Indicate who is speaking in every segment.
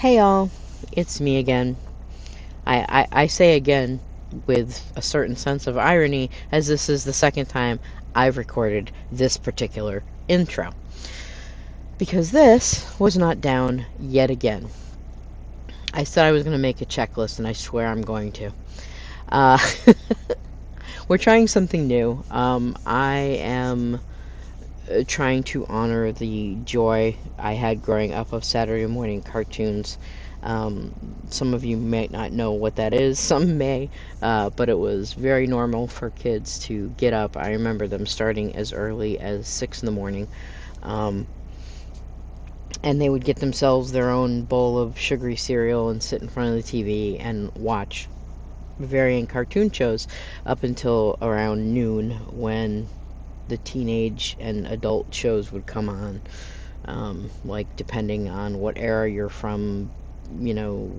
Speaker 1: Hey y'all, it's me again. I say again with a certain sense of irony, as this is the second time I've recorded this particular intro. Because this was not down yet again. I said I was going to make a checklist, and I swear I'm going to. Uh, we're trying something new. I am trying to honor the joy I had growing up of Saturday morning cartoons. Um, some of you may not know what that is, some may, but it was very normal for kids to get up. I remember them starting as early as 6 in the morning, um, and they would get themselves their own bowl of sugary cereal and sit in front of the TV and watch varying cartoon shows up until around noon when the teenage and adult shows would come on. Like depending on what era you're from, you know,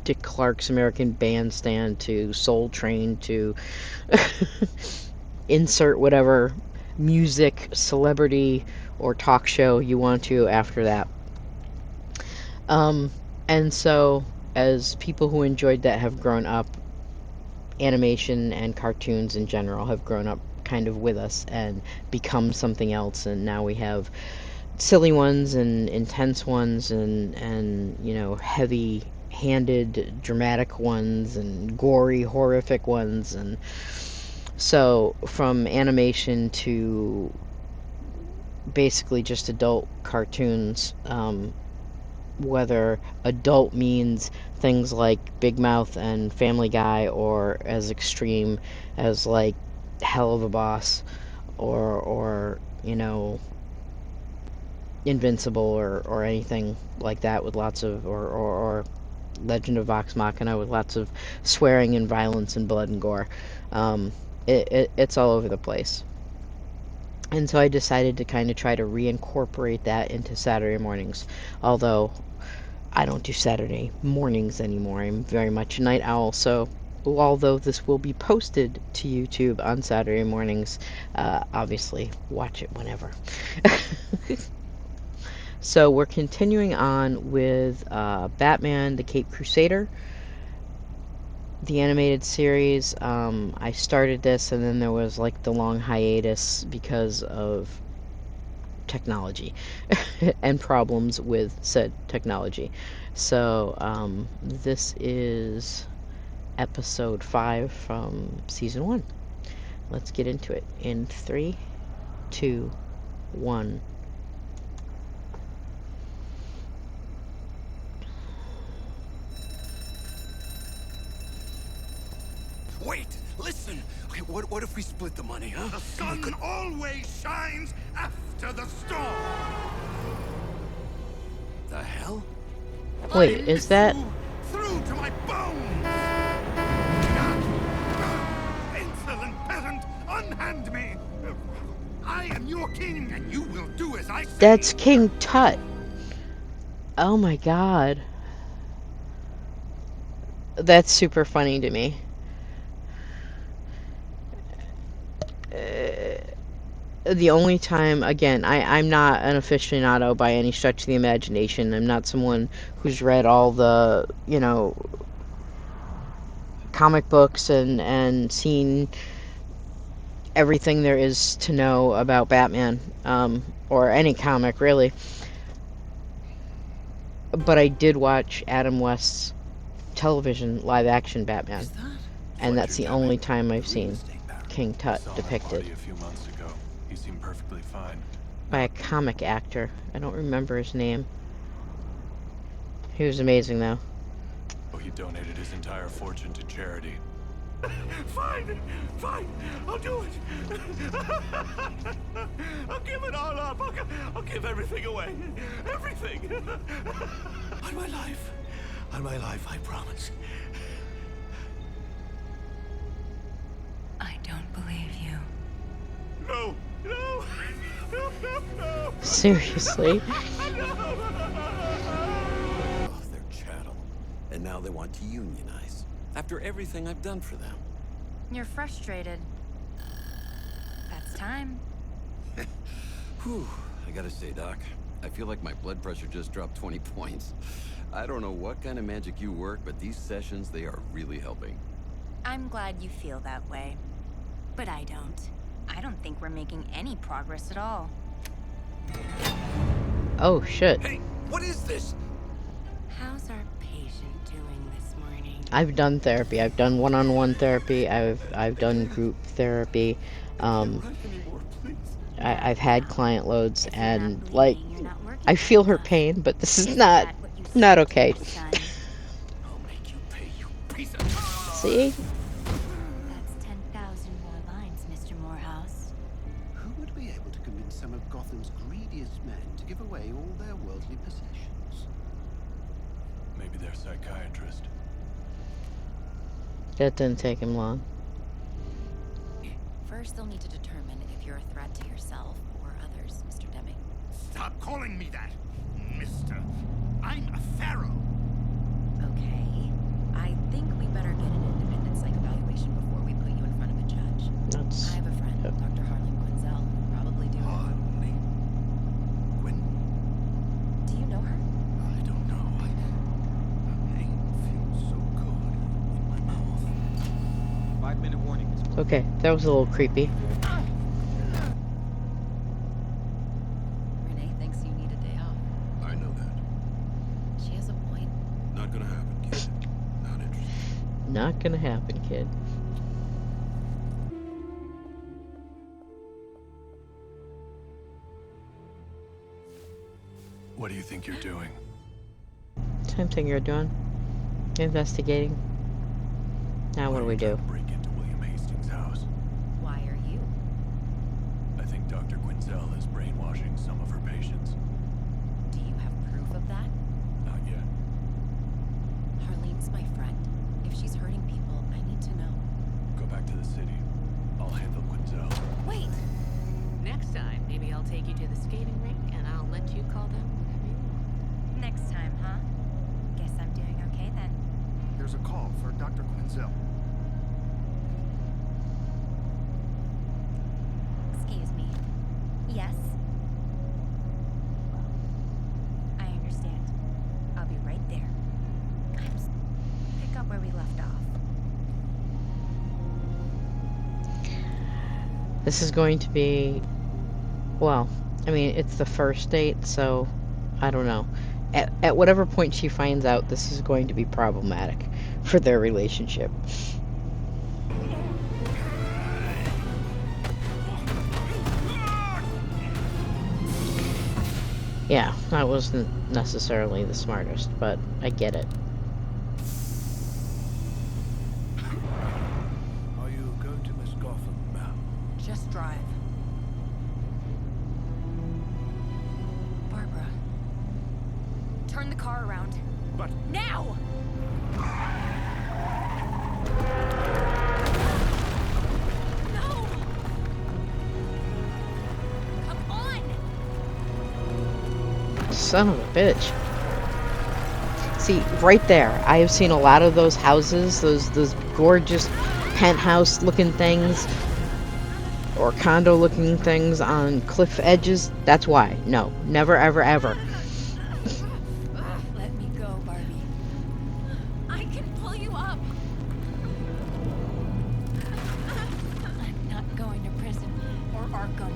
Speaker 1: Dick Clark's American Bandstand to Soul Train to insert whatever music, celebrity, or talk show you want to after that. Um, and so, as people who enjoyed that have grown up, animation and cartoons in general have grown up kind of with us and become something else, and now we have silly ones and intense ones and heavy handed dramatic ones and gory horrific ones. And so from animation to basically just adult cartoons, whether adult means things like Big Mouth and Family Guy, or as extreme as like Hell of a Boss, or Invincible, or anything like that, with lots of or Legend of Vox Machina with lots of swearing and violence and blood and gore. It's all over the place. And so I decided to kind of try to reincorporate that into Saturday mornings. Although I don't do Saturday mornings anymore. I'm very much a night owl. So although this will be posted to YouTube on Saturday mornings, obviously watch it whenever. So we're continuing on with Batman the Caped Crusader, the animated series. I started this, and then there was like the long hiatus because of technology and problems with said technology. So this is episode 5 from season 1. Let's get into it in 3, 2, 1.
Speaker 2: Wait, listen. Okay, what if we split the money, huh?
Speaker 3: The sun always shines after the storm.
Speaker 2: The hell?
Speaker 1: Wait, is that...
Speaker 3: Through to my bones. Insolent peasant, unhand me. I am your king, and you will do as I say.
Speaker 1: That's King Tut. Oh my god. That's super funny to me. The only time, again, I'm not an aficionado by any stretch of the imagination. I'm not someone who's read all the, comic books and seen everything there is to know about Batman, or any comic, really. But I did watch Adam West's television live-action Batman, and that's the only time I've seen King Tut depicted
Speaker 4: A few months ago. He seemed perfectly fine.
Speaker 1: by a comic actor. I don't remember his name. He was amazing, though.
Speaker 4: Oh, he donated his entire fortune to charity.
Speaker 3: Fine, I'll do it. I'll give it all up. I'll give everything away. Everything.
Speaker 2: On my life, I promise.
Speaker 5: I don't believe you.
Speaker 3: No.
Speaker 1: Seriously.
Speaker 2: Oh, they're chattel. And now they want to unionize. After everything I've done for them.
Speaker 5: You're frustrated. That's time.
Speaker 2: Whew. I gotta say, Doc, I feel like my blood pressure just dropped 20 points. I don't know what kind of magic you work, but these sessions, they are really helping.
Speaker 5: I'm glad you feel that way. But I don't. I don't think we're making any progress at all.
Speaker 1: Oh, shit.
Speaker 2: Hey, what is this?
Speaker 5: How's our patient doing this morning?
Speaker 1: I've done therapy. I've done one-on-one therapy. I've done group therapy.
Speaker 2: I can't run anymore, please.
Speaker 1: I've had client loads,
Speaker 5: If you're not
Speaker 1: and
Speaker 5: bleeding,
Speaker 1: like,
Speaker 5: you're not working
Speaker 1: I feel
Speaker 5: hard
Speaker 1: her
Speaker 5: enough.
Speaker 1: pain, but this is
Speaker 5: Isn't
Speaker 1: not
Speaker 5: that what you
Speaker 1: not
Speaker 5: said,
Speaker 1: okay.
Speaker 5: son?
Speaker 2: I'll make you pay, you piece of...
Speaker 1: See?
Speaker 5: That's 10,000 more lines, Mr. Morehouse.
Speaker 6: Who would be able to convince some of Gotham's greediest men to give away all their worldly possessions?
Speaker 4: Maybe their psychiatrist.
Speaker 1: That didn't take him long.
Speaker 5: First, they'll need to determine if you're a threat to yourself or others, Mr. Deming.
Speaker 3: Stop calling me that, mister. I'm a pharaoh.
Speaker 5: Okay. I think we better get an independent psych evaluation before we put you in front of a judge.
Speaker 1: That's
Speaker 5: I have a friend, Dr. Harleen Quinzel, who'd probably do it.
Speaker 3: Harleen Quinzel.
Speaker 5: Do you know her?
Speaker 3: I don't know. Her name feels so good in my mouth.
Speaker 7: 5-minute warning, Miss Morgan.
Speaker 1: okay. That was a little creepy.
Speaker 5: Renee thinks you need a day off.
Speaker 2: I know that.
Speaker 5: She has a point.
Speaker 2: Not gonna happen, kid. Not interested.
Speaker 1: Not gonna happen, kid.
Speaker 4: What do you think you're doing?
Speaker 1: Same thing you're doing. Investigating. Now what do we do?
Speaker 4: Trying to break into William Hastings' house.
Speaker 5: Why are you?
Speaker 4: I think Dr. Quinzel is brainwashing some of her patients.
Speaker 5: Do you have proof of that?
Speaker 4: Not yet.
Speaker 5: Harleen's my friend. If she's hurting people, I need to know.
Speaker 4: Go back to the city. I'll handle Quinzel.
Speaker 5: Wait!
Speaker 8: Next time, maybe I'll take you to the skating rink and I'll let you call them whatever you want.
Speaker 5: Next time, huh? Guess I'm doing okay then.
Speaker 3: There's a call for Dr. Quinzel.
Speaker 5: Excuse me. Yes? I understand. I'll be right there. Pick up where we left off.
Speaker 1: This is going to be, well, I mean, it's the first date, so I don't know. At whatever point she finds out, this is going to be problematic for their relationship. Yeah, that wasn't necessarily the smartest, but I get it.
Speaker 6: Are you going to Miss Gotham now?
Speaker 5: Just drive. Barbara. Turn the car around.
Speaker 3: But
Speaker 5: Now! No! Come on!
Speaker 1: Son of a bitch. See, right there, I have seen a lot of those houses, those gorgeous penthouse looking things, or condo looking things on cliff edges. That's why. No, never, ever, ever.
Speaker 5: Let me go, Barbie. I can pull you up. I'm not going to prison or Arkham.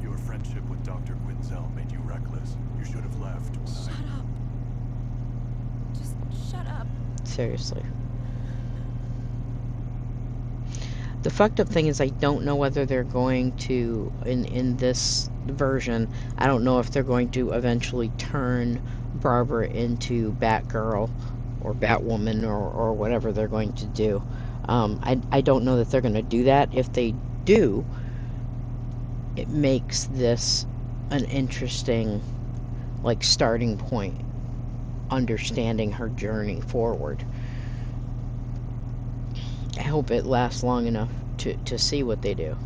Speaker 4: Your friendship with Dr. Quinzel made you reckless. You should have left.
Speaker 5: Shut up. Just shut up.
Speaker 1: Seriously. The fucked up thing is I don't know whether they're going to, in this version, I don't know if they're going to eventually turn Barbara into Batgirl or Batwoman or whatever they're going to do. I don't know that they're going to do that. If they do, it makes this an interesting, like, starting point, understanding her journey forward. I hope it lasts long enough to see what they do.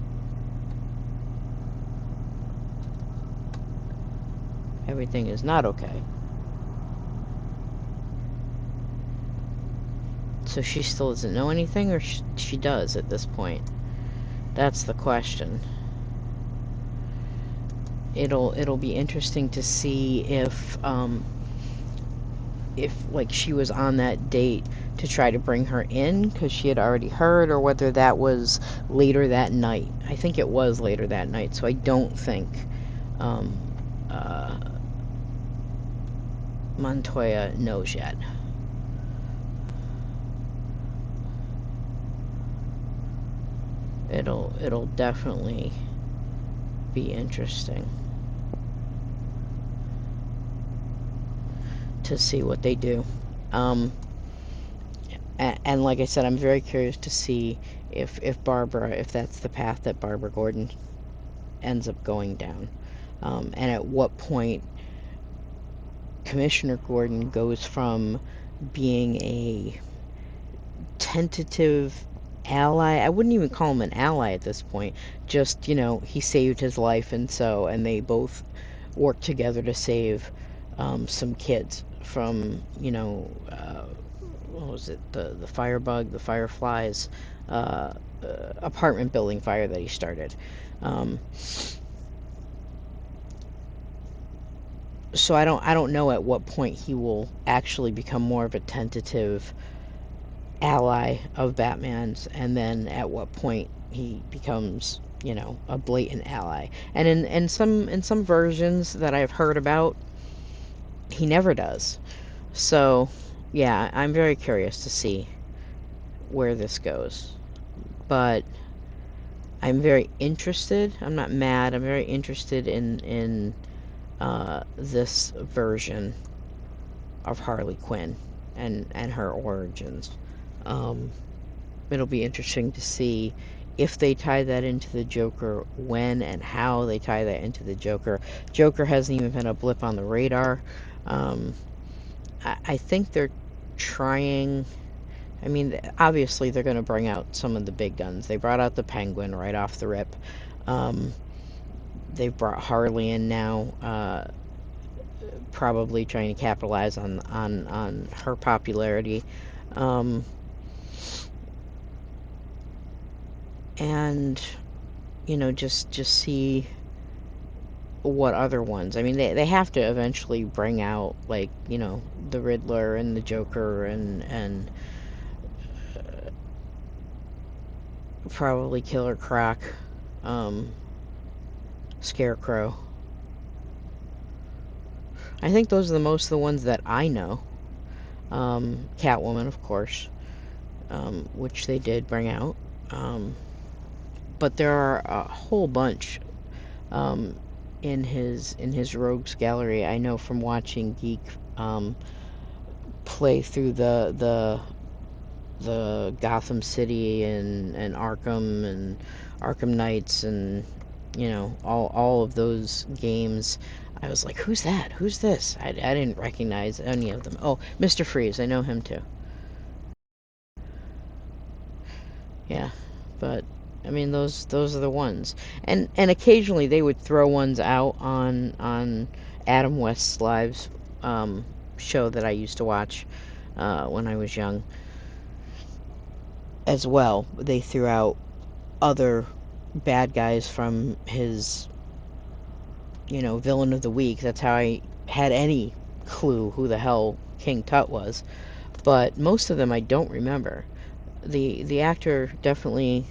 Speaker 1: Everything is not okay. So she still doesn't know anything, or she does at this point? That's the question. It'll be interesting to see if like she was on that date to try to bring her in because she had already heard, or whether that was later that night. I think it was later that night, so I don't think um, uh, Montoya knows yet. It'll definitely be interesting to see what they do. Um, and like I said, I'm very curious to see if Barbara, if that's the path that Barbara Gordon ends up going down, and at what point Commissioner Gordon goes from being a tentative ally. I wouldn't even call him an ally at this point. Just, he saved his life, and they both work together to save some kids from, what was it? The firebug, the fireflies, apartment building fire that he started. Um, so I don't know at what point he will actually become more of a tentative ally of Batman's, and then at what point he becomes, a blatant ally. And in some versions that I've heard about, he never does. So, yeah, I'm very curious to see where this goes. But I'm very interested. I'm not mad. I'm very interested in this version of Harley Quinn and her origins. Um, it'll be interesting to see if they tie that into the Joker, when and how they tie that into the Joker. Joker hasn't even been a blip on the radar. Um, I think they're trying. I mean, obviously they're going to bring out some of the big guns. They brought out the Penguin right off the rip. Um, they've brought Harley in now, probably trying to capitalize on her popularity. Um, and just see what other ones. I mean, they have to eventually bring out, like, the Riddler and the Joker and probably Killer Croc, um, Scarecrow. I think those are the ones that I know. Catwoman, of course, which they did bring out. Um, but there are a whole bunch um, in his rogues gallery. I know from watching Geek um, play through the Gotham City and Arkham and Arkham Knights and all of those games. I was like, who's that? Who's this? I didn't recognize any of them. Oh, Mr. Freeze, I know him too. Yeah, but I mean those are the ones, and occasionally they would throw ones out on Adam West's lives show that I used to watch when I was young as well. They threw out other bad guys from his villain of the week. That's how I had any clue who the hell King Tut was. But most of them I don't remember. The actor definitely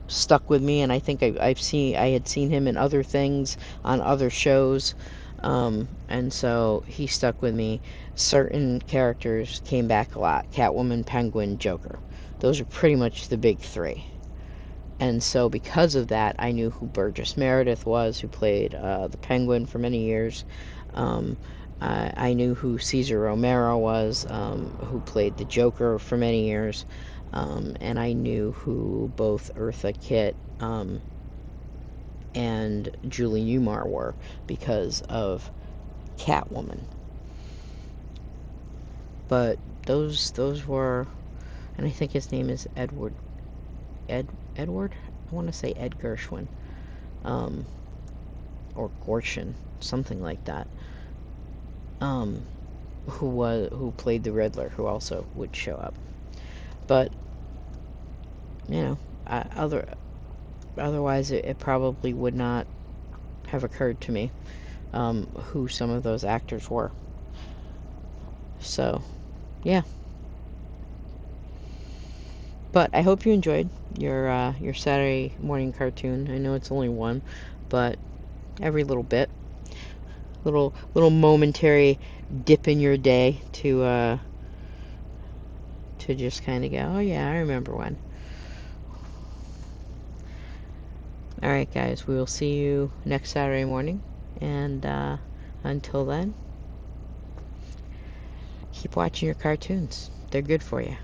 Speaker 1: stuck with me, and I think I had seen him in other things on other shows, and so he stuck with me. Certain characters came back a lot: Catwoman, Penguin, Joker. Those are pretty much the big three. And so because of that, I knew who Burgess Meredith was, who played the Penguin for many years. Um, I knew who Cesar Romero was, who played the Joker for many years. And I knew who both Eartha Kitt and Julie Newmar were because of Catwoman. But those were, and I think his name is Edward. I want to say Ed Gershwin, um, or Gorshin, something like that. Who played the Riddler, who also would show up. But, you know, otherwise it probably would not have occurred to me who some of those actors were. So, yeah. But I hope you enjoyed your Saturday morning cartoon. I know it's only one, but every little bit, little momentary dip in your day to just kind of go, oh yeah, I remember when. All right, guys, we will see you next Saturday morning, and until then, keep watching your cartoons. They're good for you.